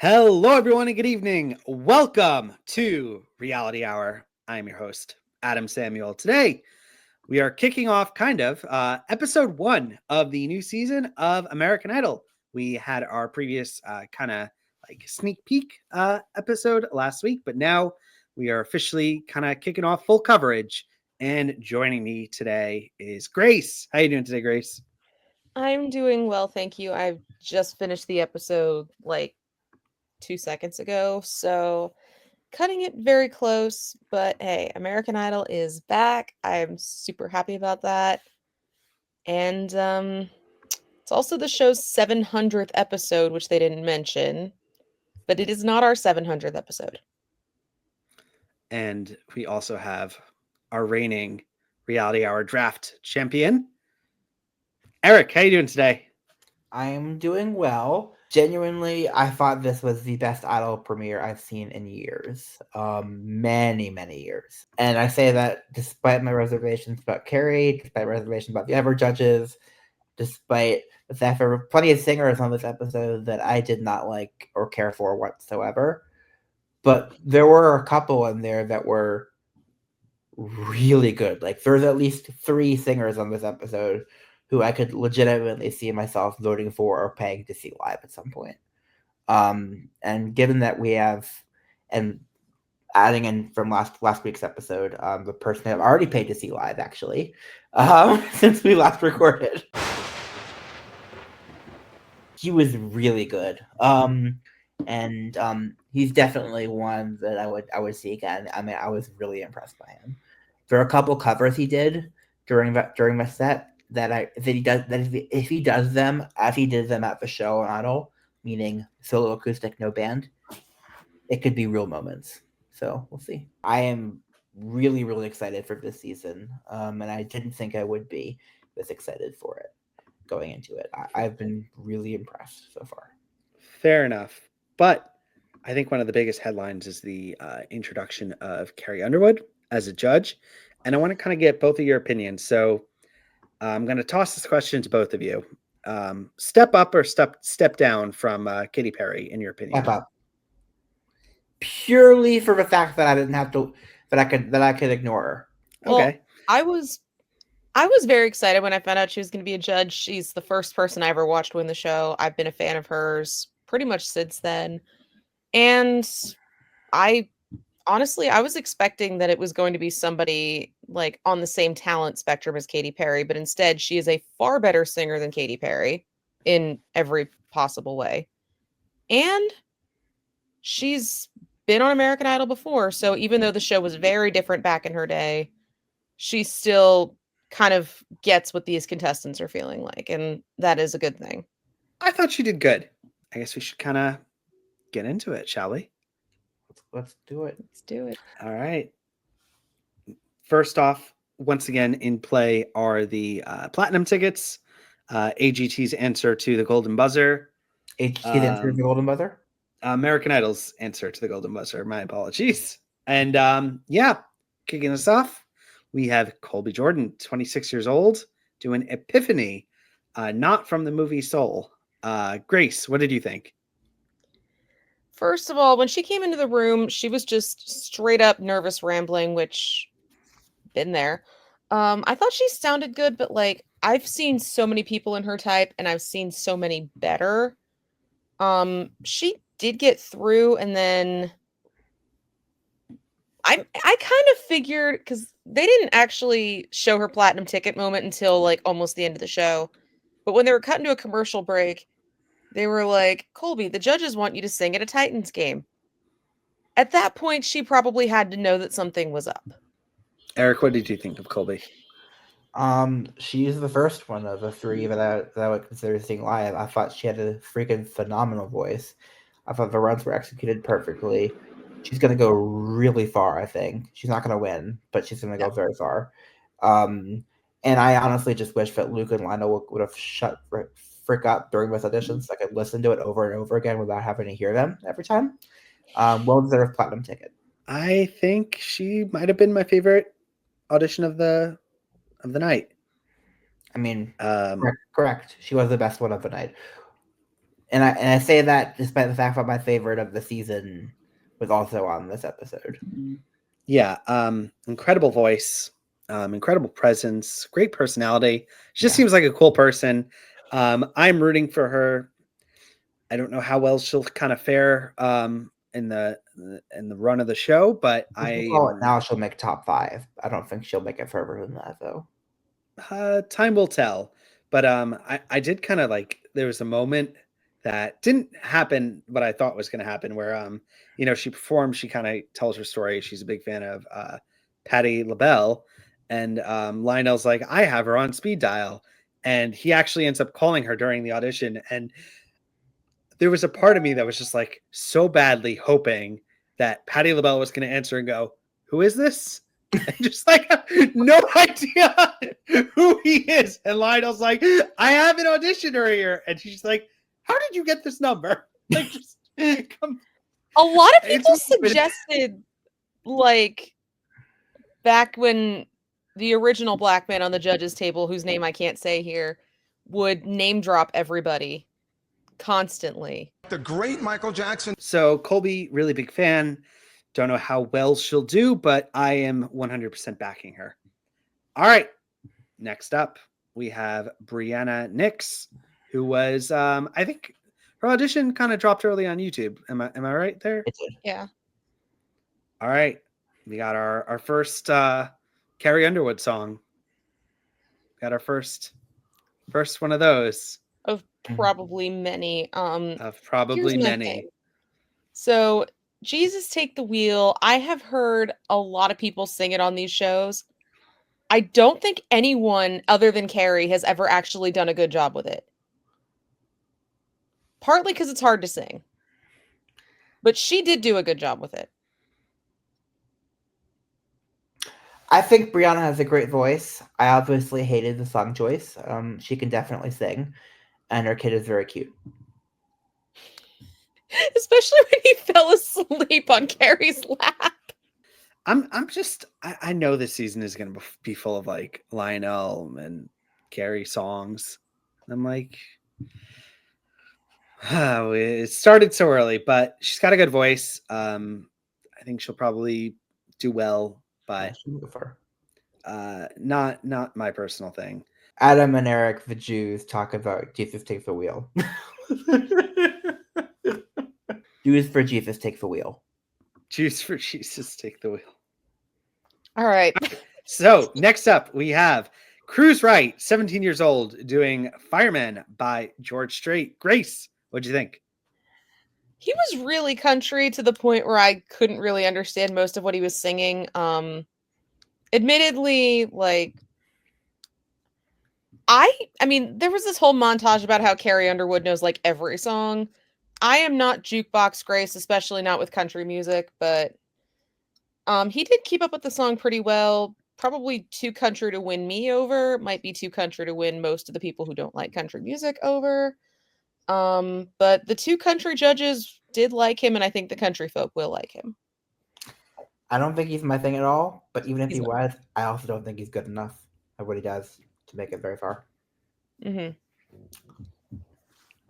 Hello, everyone, and good evening. Welcome to Reality Hour. I'm your host, Adam Samuel. Today, we are kicking off episode 1 of the new season of American Idol. We had our previous sneak peek episode last week, but now we are officially kind of kicking off full coverage. And joining me today is Grace. How you doing today, Grace? I'm doing well, thank you. I've just finished the episode like 2 seconds ago, so cutting it very close, but hey, American Idol is back. I'm super happy about that. And it's also the show's 700th episode, which they didn't mention, but it is not our 700th episode. And we also have our reigning Reality Hour draft champion, Eric. How you doing today? I'm doing well. Genuinely, I thought this was the best Idol premiere I've seen in years. Many years. And I say that despite my reservations about Carrie, despite reservations about the other judges, despite the fact there were plenty of singers on this episode that I did not like or care for whatsoever. But there were a couple in there that were really good. Like, there's at least 3 singers on this episode who I could legitimately see myself voting for or paying to see live at some point. And given that we have, and adding in from last week's episode, the person I've already paid to see live actually, since we last recorded, he was really good. And he's definitely one that I would see again. I mean, I was really impressed by him. There are a couple covers he did during my set that if he does them as he did them at the show on Idol, meaning solo acoustic, no band, it could be real moments. So we'll see. I am really excited for this season, and I didn't think I would be this excited for it going into it. I've been really impressed so far. Fair enough. But I think one of the biggest headlines is the introduction of Carrie Underwood as a judge. And I want to kind of get both of your opinions. So I'm going to toss this question to both of you. Step up or step down from Katy Perry, in your opinion? Step up. Purely for the fact that I didn't have to, that I could ignore her. Well, Okay. I was very excited when I found out she was going to be a judge. She's the first person I ever watched win the show. I've been a fan of hers pretty much since then. And I honestly, I was expecting that it was going to be somebody like on the same talent spectrum as Katy Perry, but instead she is a far better singer than Katy Perry in every possible way. And she's been on American Idol before, so even though the show was very different back in her day, she still kind of gets what these contestants are feeling like, and that is a good thing. I thought she did good. I guess we should kind of get into it, shall we? Let's do it. Let's do it. All right. First off, once again, in play are the platinum tickets, AGT's answer to the Golden Buzzer, AGT's answer to the Golden Buzzer? American Idol's answer to the Golden Buzzer. My apologies. And kicking us off, we have Colby Jordan, 26 years old, doing Epiphany, not from the movie Soul. Grace, what did you think? First of all, when she came into the room, she was just straight up nervous rambling, which been there. I thought she sounded good, but like I've seen so many people in her type and I've seen so many better. She did get through, and then I kind of figured, because they didn't actually show her platinum ticket moment until like almost the end of the show. But when they were cutting to a commercial break, they were like, Colby, the judges want you to sing at a Titans game. At that point, she probably had to know that something was up. Eric, what did you think of Colby? She's the first one of the 3 that I would consider seeing live. I thought she had a freaking phenomenal voice. I thought the runs were executed perfectly. She's gonna go really far, I think. She's not gonna win, but she's gonna go very far. And I honestly just wish that Luke and Lionel would have shut frick up during those auditions so I could listen to it over and over again without having to hear them every time. Well deserved platinum ticket. I think she might have been my favorite audition of the night. I mean, correct. She was the best one of the night. And I say that despite the fact that my favorite of the season was also on this episode. Yeah, incredible voice, incredible presence, great personality. She just seems like a cool person. I'm rooting for her. I don't know how well she'll kind of fare in the run of the show, but Now she'll make top 5. I don't think she'll make it further than that though. Time will tell. But I did kind of like, there was a moment that didn't happen, but I thought was going to happen, where she performs, she kind of tells her story. She's a big fan of Patti LaBelle, and Lionel's like, I have her on speed dial, and he actually ends up calling her during the audition. And there was a part of me that was just like so badly hoping that Patti LaBelle was going to answer and go, who is this? And just like, no idea who he is. And Lionel's like, I have an auditioner here. And she's like, how did you get this number? Like, just come. A lot of people suggested, like, back when the original black man on the judges table, whose name I can't say here, would name drop everybody constantly. The great Michael Jackson. So Colby, really big fan. Don't know how well she'll do, but I am 100% backing her. All right. Next up, we have Brianna Nix, who was, I think her audition kind of dropped early on YouTube. Am I right there? Yeah. All right. We got our first Carrie Underwood song. Got our first one of those. Of probably many. Of probably many. So Jesus Take the Wheel. I have heard a lot of people sing it on these shows. I don't think anyone other than Carrie has ever actually done a good job with it. Partly because it's hard to sing. But she did do a good job with it. I think Brianna has a great voice. I obviously hated the song choice. She can definitely sing. And her kid is very cute. Especially when he fell asleep on Carrie's lap. I know this season is going to be full of like Lionel and Carrie songs. I'm like, oh, it started so early, but she's got a good voice. I think she'll probably do well, but not my personal thing. Adam and Eric, the Jews, talk about Jesus Take the Wheel. Jews for Jesus Take the Wheel. Jews for Jesus Take the Wheel. All right. So next up, we have Cruz Wright, 17 years old, doing Fireman by George Strait. Grace, what'd you think? He was really country to the point where I couldn't really understand most of what he was singing. Admittedly, like, I mean, there was this whole montage about how Carrie Underwood knows like every song. I am not jukebox Grace, especially not with country music, but he did keep up with the song pretty well. Probably too country to win me over. Might be too country to win most of the people who don't like country music over. But the 2 country judges did like him, and I think the country folk will like him. I don't think he's my thing at all, but even if he was, I also don't think he's good enough at what he does to make it very far. Mm-hmm.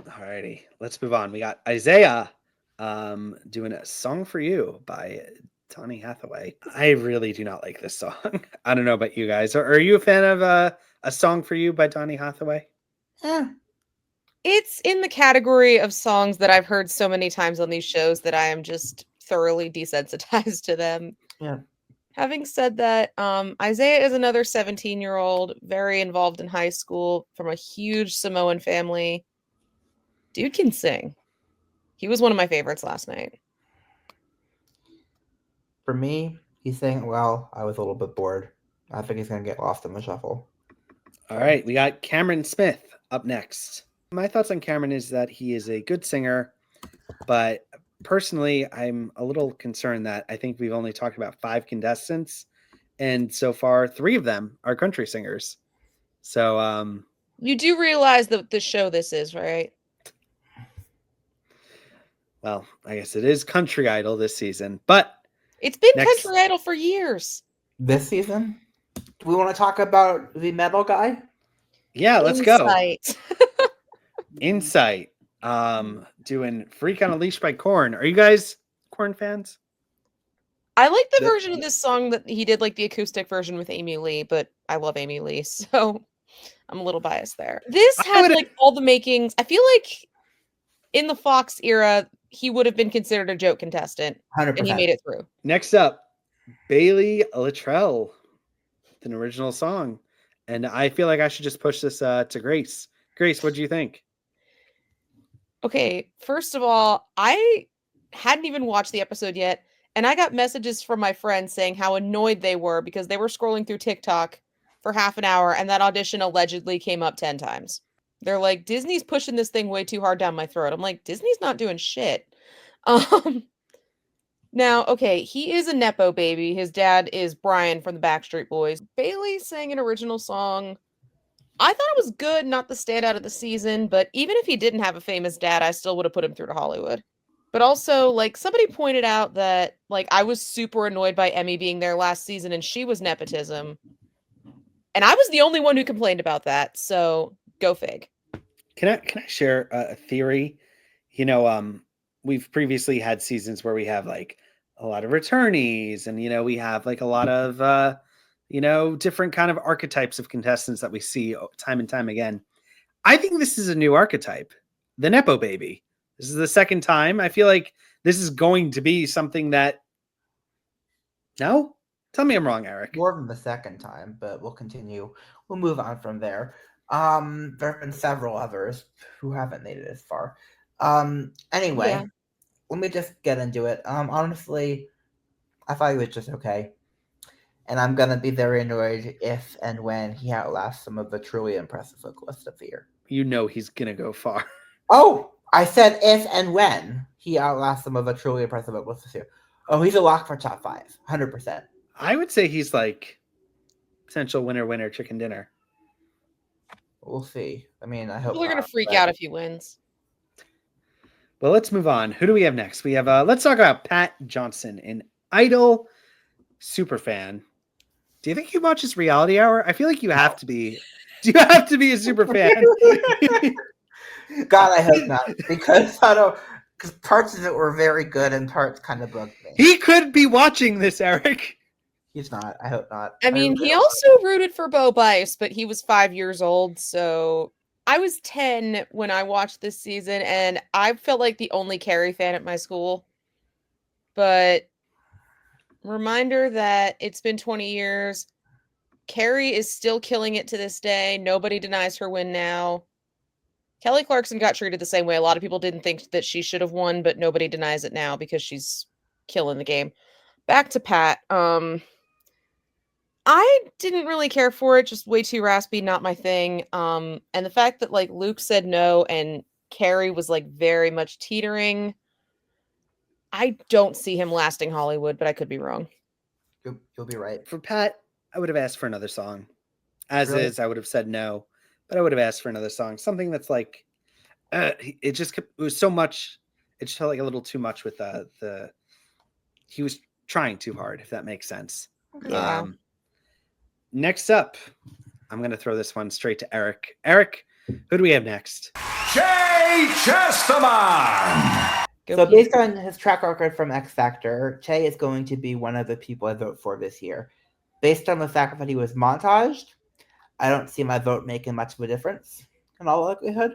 Alrighty, let's move on. We got Isaiah doing A Song for You by Donny Hathaway. I really do not like this song. I don't know about you guys. Are you a fan of A Song for You by Donny Hathaway? It's in the category of songs that I've heard so many times on these shows that I am just thoroughly desensitized to them. Yeah. Having said that, Isaiah is another 17-year-old, very involved in high school, from a huge Samoan family. Dude can sing. He was one of my favorites last night. For me, he's saying, well, I was a little bit bored. I think he's going to get lost in the shuffle. All right, we got Cameron Smith up next. My thoughts on Cameron is that he is a good singer, but personally, I'm a little concerned that I think we've only talked about 5 contestants, and so far 3 of them are country singers. So you do realize that the show this is, right? Well, I guess it is Country Idol this season, but it's been Country Idol for years. This season? Do we want to talk about the metal guy? Yeah, let's go. Insight. doing Freak on a Leash by Korn. Are you guys Korn fans? I like the The- version of this song that he did, like the acoustic version with Amy Lee, but I love Amy Lee, so I'm a little biased there. This I had would've- like all the makings. I feel like in the Fox era, he would have been considered a joke contestant, 100%. and he made it through. Next up, Bailey Latrell, an original song. And I feel like I should just push this to Grace. Grace, what do you think? Okay, first of all, I hadn't even watched the episode yet, and I got messages from my friends saying how annoyed they were because they were scrolling through TikTok for half an hour and that audition allegedly came up 10 times. They're like, Disney's pushing this thing way too hard down my throat. I'm like, Disney's not doing shit. Now, okay, he is a Nepo baby. His dad is Brian from the Backstreet Boys. Bailey sang an original song. I thought it was good, not the standout of the season, but even if he didn't have a famous dad, I still would have put him through to Hollywood. But also, like, somebody pointed out that, like, I was super annoyed by Emmy being there last season and she was nepotism. And I was the only one who complained about that, so go fig. Can I share a theory? You know, we've previously had seasons where we have like a lot of returnees, and we have like a lot of different kind of archetypes of contestants that we see time and time again. I think this is a new archetype, the Nepo baby. This is the second time. I feel like this is going to be something that. No, tell me I'm wrong, Eric. More than the second time, but we'll continue. We'll move on from there. There have been several others who haven't made it as far. Anyway, Yeah. let me just get into it. Honestly, I thought he was just okay. And I'm gonna be very annoyed if and when he outlasts some of the truly impressive vocalists of the year. You know he's gonna go far. Oh, I said if and when he outlasts some of the truly impressive vocalists this year. Oh, he's a lock for top 5, 100%. I would say he's like potential winner, chicken dinner. We'll see. I mean, I hope People are going not, to freak but- out if he wins. Well, let's move on. Who do we have next? We have let's talk about Pat Johnson, an Idol super fan. Do you think he watches Reality Hour? I feel like you have to be. Do you have to be a super fan? God, I hope not, because I don't. Because parts of it were very good and parts kind of bugged me. He could be watching this, Eric. He's not. I hope not. I mean, he really- also rooted for Bo Bice, but he was 5 years old, so I was 10 when I watched this season, and I felt like the only Carrie fan at my school. But reminder that it's been 20 years. Carrie is still killing it to this day. Nobody denies her win now. Kelly Clarkson got treated the same way. A lot of people didn't think that she should have won, but nobody denies it now because she's killing the game. Back to Pat. I didn't really care for it, just way too raspy, not my thing. And the fact that like Luke said no and Carrie was like very much teetering. I don't see him lasting Hollywood, but I could be wrong. You'll be right. For Pat, I would have asked for another song. As Really? is, I would have said no, but I would have asked for another song. Something that's like, it was so much. It just felt like a little too much with he was trying too hard, if that makes sense. Yeah. Next up, I'm going to throw this one straight to Eric. Eric, who do we have next? Jay Chesterman. Go So Pete. based on his track record from X Factor, Che is going to be one of the people I vote for this year. Based on the fact that he was montaged, I don't see my vote making much of a difference in all likelihood.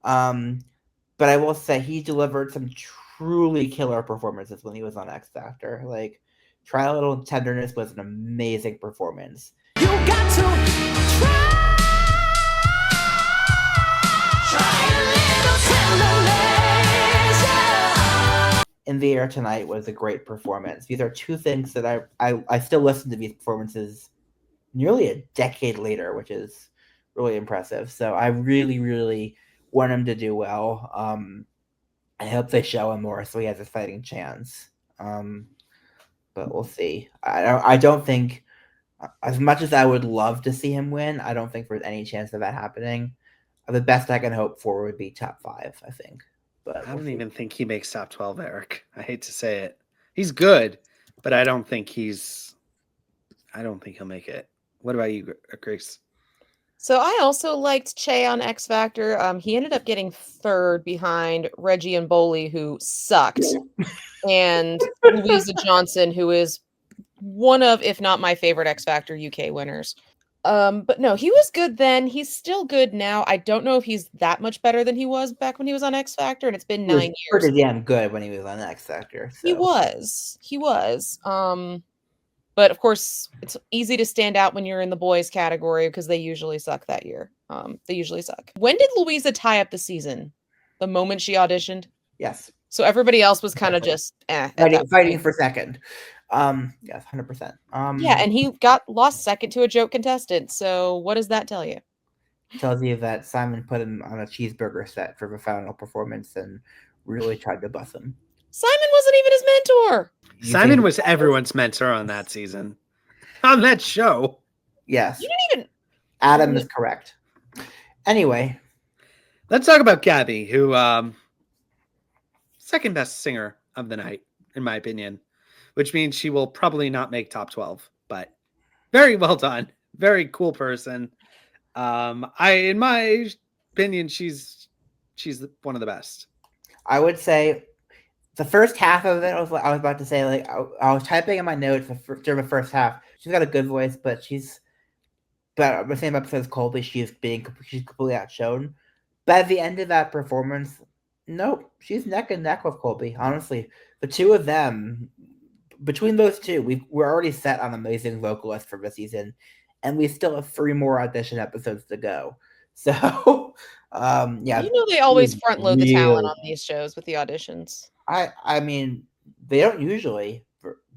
But I will say he delivered some truly killer performances when he was on X Factor. Like, Try a Little Tenderness was an amazing performance. You got to try a little tenderness, yeah. In the Air Tonight was a great performance. These are two things that I still listen to these performances nearly a decade later, which is really impressive. So I really, really want him to do well. I hope they show him more so he has a fighting chance. But we'll see. I don't think, as much as I would love to see him win, I don't think there's any chance of that happening. The best I can hope for would be top 5, I think. But I we'll don't see. even think he makes top 12, Eric. I hate to say it. He's good, but I don't think he'll make it. What about you, Grace? So I also liked Che on X Factor. He ended up getting third behind Reggie and Boley, who sucked, and Louisa Johnson, who is one of, if not my favorite X Factor UK winners. But no, he was good then. He's still good now. I don't know if he's that much better than he was back when he was on X Factor, and it's been He was 9 pretty years. damn good when he was on X Factor. He So. was. He was. But of course, it's easy to stand out when you're in the boys category because they usually suck that year. They usually suck. When did Louisa tie up the season? The moment she auditioned? Yes. So everybody else was kind of Exactly. just at that Fighting point. for second. Yes, 100%. Yeah, and he got lost second to a joke contestant. So what does that tell you? Tells you that Simon put him on a cheeseburger set for the final performance and really tried to bust him. Simon wasn't even his mentor. You Simon think- was everyone's mentor on that season. On that show. Yes. You didn't even. Adam is correct. Anyway, Let's talk about Gabby, who second best singer of the night, in my opinion, which means she will probably not make top 12, but very well done. Very cool person. In my opinion, she's one of the best. I would say the first half of it, I was about to say, like, I was typing in my notes during the first half. She's got a good voice, but the same episode as Colby, she's completely outshone. But at the end of that performance, nope, she's neck and neck with Colby. Honestly, the two of them, between those two, we're already set on amazing vocalists for the season, and we still have 3 more audition episodes to go. So, yeah, You know they always she's front load the talent really- on these shows with the auditions. I mean, they don't usually,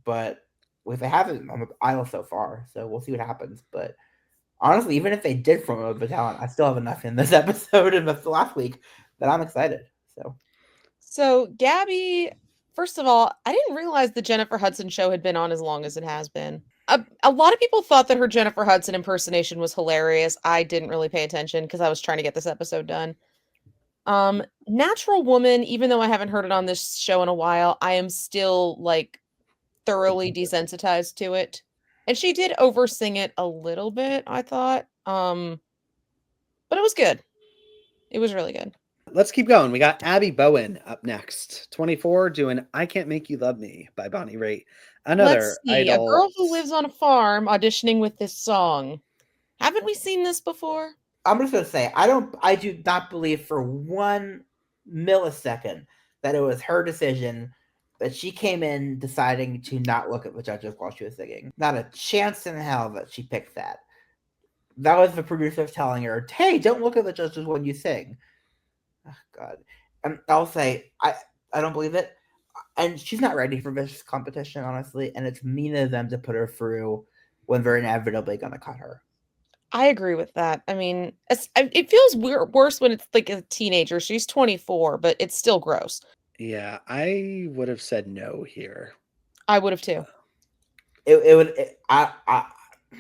but if they haven't on the Idol so far, so we'll see what happens. But honestly, even if they did front load the talent, I still have enough in this episode and the last week that I'm excited. So Gabby, first of all, I didn't realize the Jennifer Hudson show had been on as long as it has been. A lot of people thought that her Jennifer Hudson impersonation was hilarious. I didn't really pay attention because I was trying to get this episode done. Natural Woman, even though I haven't heard it on this show in a while, I am still like thoroughly desensitized to it. And she did oversing it a little bit, I thought. But it was good. It was really good. Let's keep going. We got Abby Bowen up next, 24, doing "I Can't Make You Love Me" by Bonnie Raitt. Another Let's see, Idol. a girl who lives on a farm auditioning with this song. Haven't we seen this before? I'm just gonna say I do not believe for 1 millisecond that it was her decision that she came in deciding to not look at the judges while she was singing. Not a chance in hell that she picked that. That was the producers telling her, "Hey, don't look at the judges when you sing." Oh, God, and I'll say I don't believe it, and she's not ready for this competition, honestly. And it's mean of them to put her through when they're inevitably gonna cut her. I agree with that. I mean, it feels worse when it's like a teenager. She's 24, but it's still gross. Yeah, I would have said no here. I would have too. I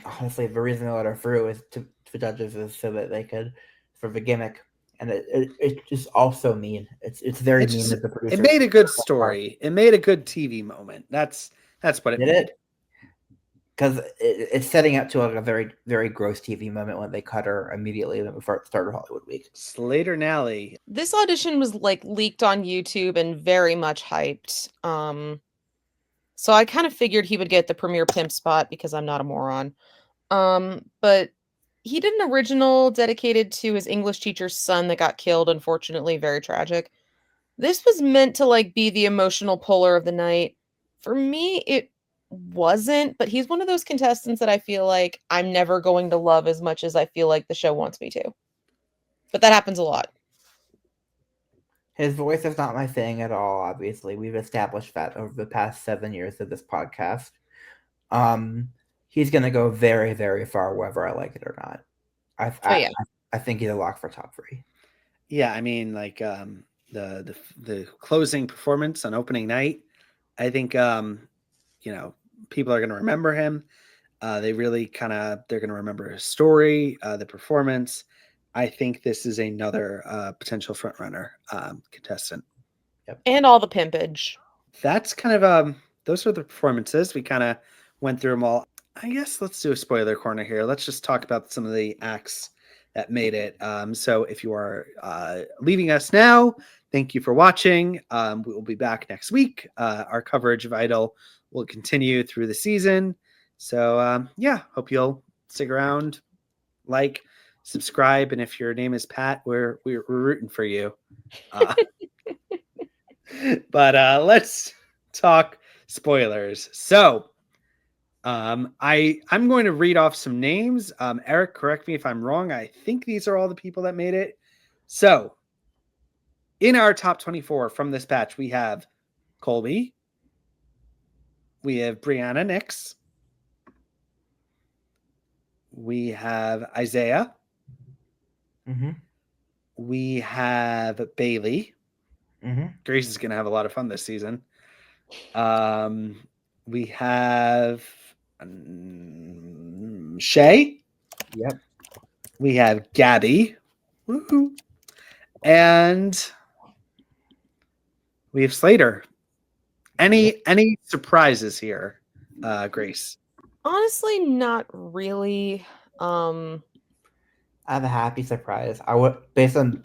honestly, the reason I let her through is to judges is so that they could for the gimmick, and it's just also mean. It's very It's mean just- that the producer It made a good story. It made a good TV moment. That's what it Did made. it? Because it's setting up to like a very very gross TV moment when they cut her immediately before it started Hollywood Week. Slater Nally. This audition was like leaked on YouTube and very much hyped. So I kind of figured he would get the premier pimp spot because I'm not a moron. But he did an original dedicated to his English teacher's son that got killed, unfortunately, very tragic. This was meant to like be the emotional puller of the night. For me, it wasn't, but he's one of those contestants that I feel like I'm never going to love as much as I feel like the show wants me to. But that happens a lot. His voice is not my thing at all. Obviously, we've established that over the past 7 years of this podcast. He's gonna go very, very far, whether I like it or not. I think he's a lock for top 3. Yeah, I mean, like the closing performance on opening night. I think people are going to remember him. They're going to remember his story, the performance. I think this is another potential front runner contestant. And all the pimpage. That's kind of those are the performances. We kind of went through them all. I guess let's do a spoiler corner here. Let's just talk about some of the acts that made it. So if you are leaving us now, thank you for watching. We will be back next week. Our coverage of Idol will continue through the season. So yeah, hope you'll stick around, like, subscribe, and if your name is Pat, we're rooting for you. But let's talk spoilers. So I'm going to read off some names. Eric, correct me if I'm wrong. I think these are all the people that made it. So in our top 24 from this batch, we have Colby, we have Brianna Nix, we have Isaiah, Mm-hmm. we have Bailey. Mm-hmm. Grace is going to have a lot of fun this season. We have Shay. Yep. We have Gabby. Woohoo. And we have Slater. Any surprises here, Grace? Honestly, not really. I have a happy surprise. I would based on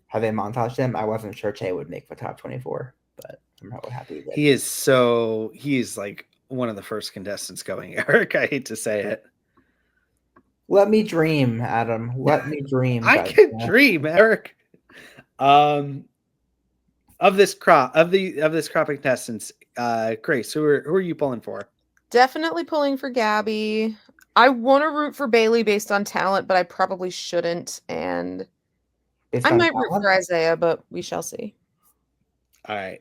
how they montaged him, I wasn't sure Che would make the top 24, but I'm really happy he did. He's like one of the first contestants going, Eric. I hate to say it. Let me dream, Adam. Let me dream. I guys. can dream, Eric. Of this crop of contestants, Grace, who are you pulling for? Definitely pulling for Gabby. I want to root for Bailey based on talent, but I probably shouldn't. And Based I on might root talent? for Isaiah, but we shall see. All right.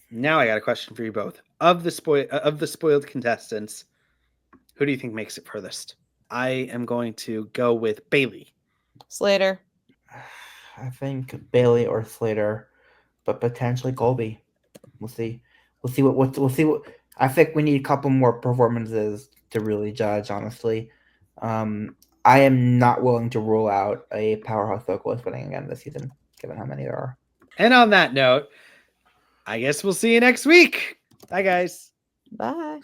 Now I got a question for you both. Of the spoiled contestants, who do you think makes it furthest? I am going to go with Bailey. Slater. I think Bailey or Slater, but potentially Colby. We'll see. We'll see what. I think we need a couple more performances to really judge. Honestly, I am not willing to rule out a powerhouse vocalist winning again this season, given how many there are. And on that note, I guess we'll see you next week. Bye, guys. Bye.